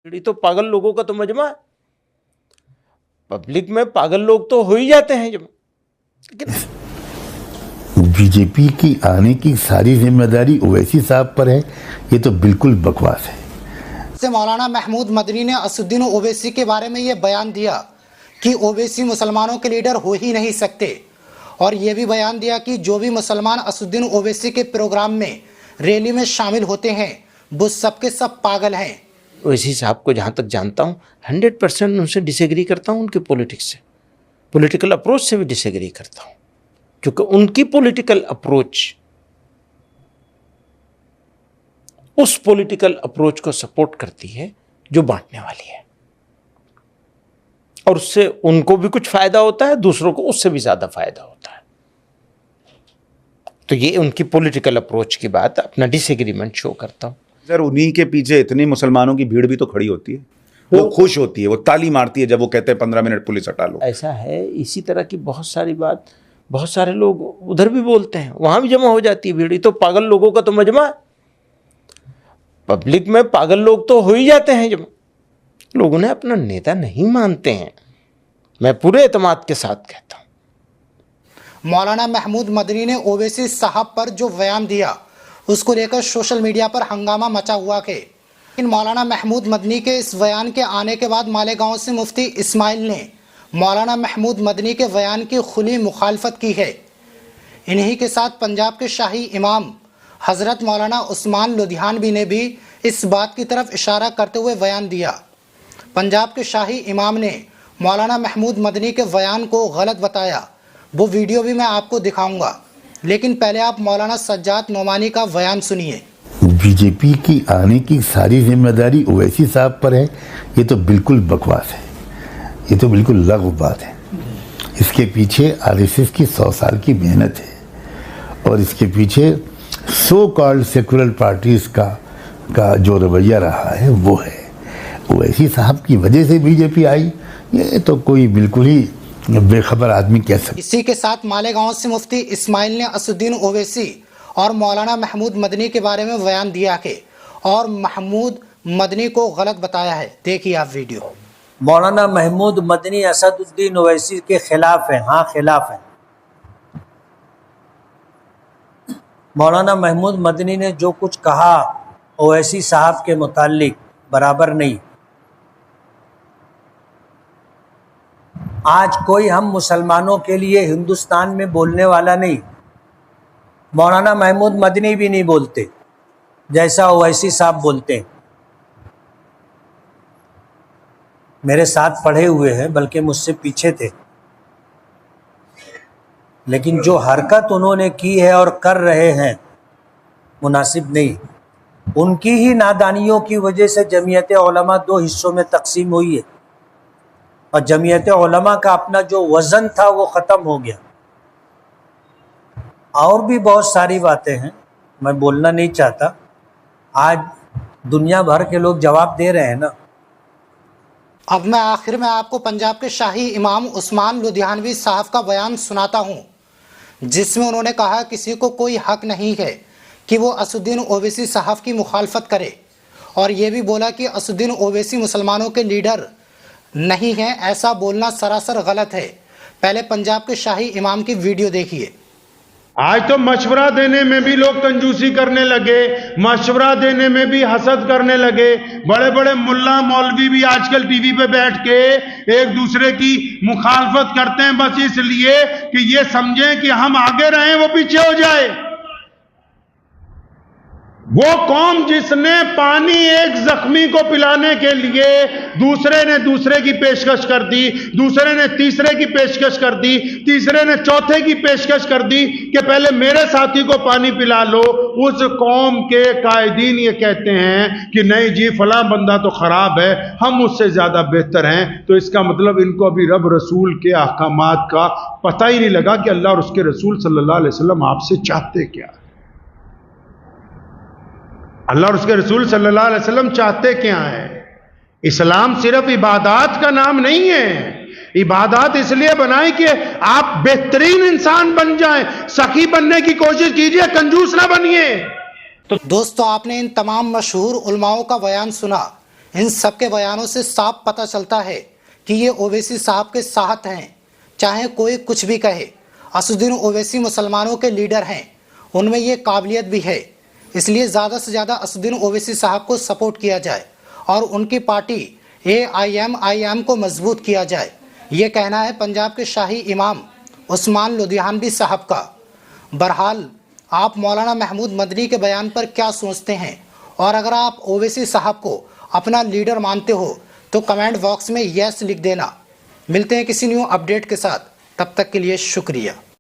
तो पागल लोगों का तो मजमा है। पब्लिक में पागल लोग तो हो ही जाते हैं जब। बीजेपी की आने की सारी जिम्मेदारी ओवैसी साहब पर है, ये तो बिल्कुल बकवास है। से मौलाना महमूद मदनी ने असदुद्दीन ओवैसी के बारे में ये बयान दिया कि ओवैसी मुसलमानों के लीडर हो ही नहीं सकते, और ये भी बयान दिया कि जो भी मुसलमान असदुद्दीन ओवैसी के प्रोग्राम में रैली में शामिल होते हैं वो सबके सब पागल हैं। ओवैसी साहब को जहाँ तक जानता हूँ 100% उनसे डिसएग्री करता हूँ, उनके पॉलिटिक्स से, पॉलिटिकल अप्रोच से भी डिसएग्री करता हूँ, क्योंकि उनकी पॉलिटिकल अप्रोच उस पॉलिटिकल अप्रोच को सपोर्ट करती है जो बांटने वाली है, और उससे उनको भी कुछ फायदा होता है, दूसरों को उससे भी ज्यादा फायदा होता है। तो ये उनकी पॉलिटिकल अप्रोच की बात, अपना डिसएग्रीमेंट शो करता हूँ। सर उन्हीं के पीछे इतनी मुसलमानों की भीड़ भी तो खड़ी होती है, वो खुश होती है, वो ताली मारती है जब वो कहते हैं 15 मिनट पुलिस हटा लो। ऐसा है, इसी तरह की बहुत सारी बात बहुत सारे लोग उधर भी बोलते हैं, वहां भी जमा हो जाती है भीड़। तो पागल लोगों का तो मजमा है। पब्लिक में पागल लोग तो हो ही जाते हैं जब लोग उन्हें अपना नेता नहीं मानते हैं। मैं पूरे एतमाद के साथ कहता हूं। मौलाना महमूद मदनी ने ओवैसी साहब पर जो बयान दिया उसको लेकर सोशल मीडिया पर हंगामा मचा हुआ है। इन मौलाना महमूद मदनी के इस बयान के आने के बाद मालेगांव से मुफ्ती इस्माइल ने मौलाना महमूद मदनी के बयान की खुली मुखालफत की है। इन्हीं के साथ पंजाब के शाही इमाम हजरत मौलाना उस्मान लुधियानवी ने भी इस बात की तरफ इशारा करते हुए बयान दिया। पंजाब के शाही इमाम ने मौलाना महमूद मदनी के बयान को गलत बताया, वो वीडियो भी मैं आपको दिखाऊंगा, लेकिन पहले आप मौलाना सज्जाद नोमानी का बयान सुनिए। बीजेपी की आने की सारी जिम्मेदारी ओवैसी साहब पर है, ये तो बिल्कुल बकवास है, ये तो बिल्कुल लघु बात है। इसके पीछे आरएसएस की 100 साल की मेहनत है, और इसके पीछे सो कॉल्ड सेकुलर पार्टीज का जो रवैया रहा है वो है। ओवैसी साहब की वजह से बीजेपी आई, ये तो कोई बिल्कुल ही बेखबर आदमी कह सकता। इसी के साथ मालेगांव से मुफ्ती इस्माइल ने असदुद्दीन ओवैसी और मौलाना महमूद मदनी के बारे में बयान दिया है और महमूद मदनी को गलत बताया है। देखिए आप वीडियो। मौलाना महमूद मदनी असदुद्दीन ओवैसी के खिलाफ है। हाँ, खिलाफ है। मौलाना महमूद मदनी ने जो कुछ कहा ओवैसी साहब के मुताल्लिक बराबर नहीं। आज कोई हम मुसलमानों के लिए हिंदुस्तान में बोलने वाला नहीं, मौलाना महमूद मदनी भी नहीं बोलते जैसा ओवैसी साहब बोलते हैं। मेरे साथ पढ़े हुए हैं, बल्कि मुझसे पीछे थे, लेकिन जो हरकत उन्होंने की है और कर रहे हैं मुनासिब नहीं। उनकी ही नादानियों की वजह से जमीयत उलमा 2 हिस्सों में तकसीम हुई है, और जमीयत उलमा का अपना जो वज़न था वो ख़त्म हो गया। और भी बहुत सारी बातें हैं, मैं बोलना नहीं चाहता। आज दुनिया भर के लोग जवाब दे रहे हैं ना। अब मैं आखिर में आपको पंजाब के शाही इमाम उस्मान लुधियानवी साहब का बयान सुनाता हूँ, जिसमें उन्होंने कहा किसी को कोई हक नहीं है कि वो असदुद्दीन ओवैसी साहब की मुखालफत करे, और ये भी बोला कि असदुद्दीन ओवैसी मुसलमानों के लीडर नहीं है। ऐसा बोलना सरासर गलत है। पहले पंजाब के शाही इमाम की वीडियो देखिए। आज तो मशवरा देने में भी लोग कंजूसी करने लगे, मशवरा देने में भी हसद करने लगे। बड़े बड़े मुल्ला मौलवी भी आजकल टीवी पे बैठ के एक दूसरे की मुखालफत करते हैं, बस इसलिए कि ये समझें कि हम आगे रहें, वो पीछे हो जाए। वो कौम जिसने पानी एक जख्मी को पिलाने के लिए दूसरे ने दूसरे की पेशकश कर दी, दूसरे ने तीसरे की पेशकश कर दी, तीसरे ने चौथे की पेशकश कर दी कि पहले मेरे साथी को पानी पिला लो, उस कौम के कायदीन ये कहते हैं कि नहीं जी फलां बंदा तो खराब है, हम उससे ज्यादा बेहतर हैं। तो इसका मतलब इनको अभी रब रसूल के अहकामात का पता ही नहीं लगा कि अल्लाह और उसके रसूल सल्लल्लाहु अलैहि वसल्लम आपसे चाहते क्या। अल्लाह और उसके रसूल सल्लल्लाहु अलैहि वसल्लम चाहते क्या है। इस्लाम सिर्फ इबादत का नाम नहीं है। इबादत इसलिए बनाई कि आप बेहतरीन इंसान बन जाएं, सखी बनने की कोशिश कीजिए, कंजूस ना बनिए। तो दोस्तों, आपने इन तमाम मशहूर उलमाओं का बयान सुना। इन सबके बयानों से साफ पता चलता है कि ये ओवैसी साहब के साहत हैं। चाहे कोई कुछ भी कहे, असदुद्दीन ओवैसी मुसलमानों के लीडर हैं, उनमें ये काबिलियत भी है। इसलिए ज़्यादा से ज़्यादा असदुद्दीन ओवैसी साहब को सपोर्ट किया जाए और उनकी पार्टी AIM को मजबूत किया जाए। ये कहना है पंजाब के शाही इमाम उस्मान लुधियानवी साहब का। बहरहाल आप मौलाना महमूद मदनी के बयान पर क्या सोचते हैं, और अगर आप ओवैसी साहब को अपना लीडर मानते हो तो कमेंट बॉक्स में यस लिख देना। मिलते हैं किसी न्यू अपडेट के साथ, तब तक के लिए शुक्रिया।